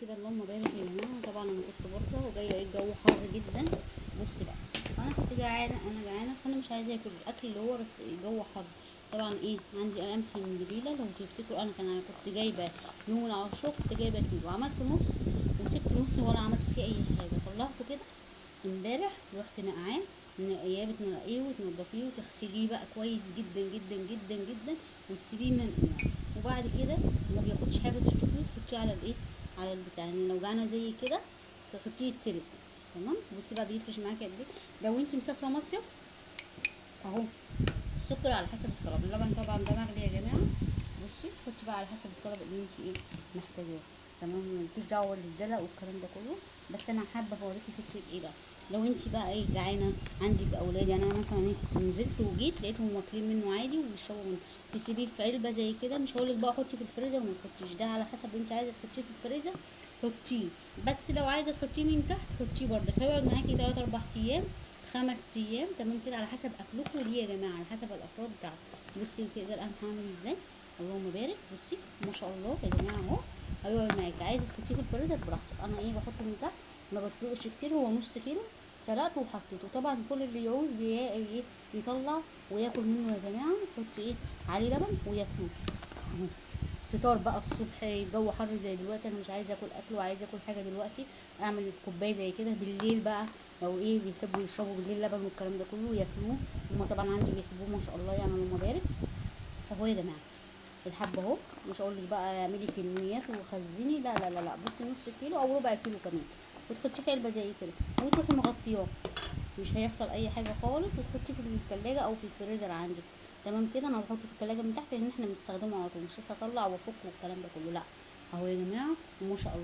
كده اللهم بارك يا جماعه. طبعا انا كنت بره وجايه ايه الجو حر جدا. بص بقى، انا كنت جعانه، فانا مش عايزه اكل الاكل اللي هو، بس الجو حر. طبعا ايه، عندي قمح من جريله لو تفتكروا. انا كنت جايبه يوم العاشور، كنت جايبه كيلو، عملت نص وسبت نص ولا عملت فيه اي حاجه، طلعته كده امبارح. رحت نقعاه، نقياه بتنقيه وتنضفيه وتغسليه بقى كويس جدا جدا جدا جدا، وتسيبيه منقوع. وبعد كده ما بياخدش حاجه، تشطفيه وتحطيه على الايه، على البتاع. يعني لو جعانه زي كده تحطيه يتسلق. تمام. بصي بقى بيفرش معاكي قد ايه لو انت مسافره مصيف. اهو السكر على حسب الطلب، اللبن طبعا ده مغلي يا جماعه. بصي حطي بقى على حسب الطلب اللي انت ايه محتاجاه. تمام. مالكيش دعوه بالدلع والكلام ده كله، بس انا حابه اوريكي فكره ايه بقى. لو انت بقى ايه جعانه، عندك اولاد، يعني انا مثلا ايه كنت نزلت وجيت لقيتهم واكلين منه عادي وبيشربوا منه، تسيبيه في علبه زي كده. مش هقولك بقى حطي في الفريزر وما تحطيش، ده على حسب انت عايزه تحطيه في الفريزر حطيه. بس لو عايزه تحطيه من تحت حطيه برده، هيقعد معاكي 3 4 ايام، 5 ايام. تمام كده على حسب اكلكم ليه يا جماعه، على حسب الافراد بتاعكم. بصي كده القمح عامل ازاي، اللهم بارك. بصي ما شاء الله يا جماعه اهو. هيقعد معاكي، عايزه تحطيه في الفريزر براحتك. انا ايه بحطه من تحت، ما بسلقش كتير، هو نص كيلو سلقته وحطيته. طبعا كل اللي يعوز ايه يطلع وياكل منه يا جماعه. حطي ايه عليه لبن وياكلوه اهو. فطار بقى الصبح، الجو حر زي دلوقتي، انا مش عايزه اكل اكل وعايزه اكل حاجه دلوقتي، اعمل كوبايه زي كده. بالليل بقى لو ايه بيحبوا يشربوا بالليل لبن والكلام ده كله ياكلوه. هما طبعا عندي بيحبوه ما شاء الله، يعني اللهم بارك. فهو يا جماعه الحب اهو. مش هقول لك بقى اعملي كميات وخزني، لا لا لا لا. بصي نص كيلو او ربع كيلو كمان، وتحطيه في علبه زي كده وتروحي مغطياه، مش هيحصل اي حاجه خالص. وتحطيه في الثلاجه او في الفريزر عندك. تمام كده. انا بحطه في الثلاجه من تحت لان احنا بنستخدمه على طول، مش لسه اطلع وافك والكلام ده كله، لا. اهو يا جماعه وما شاء الله.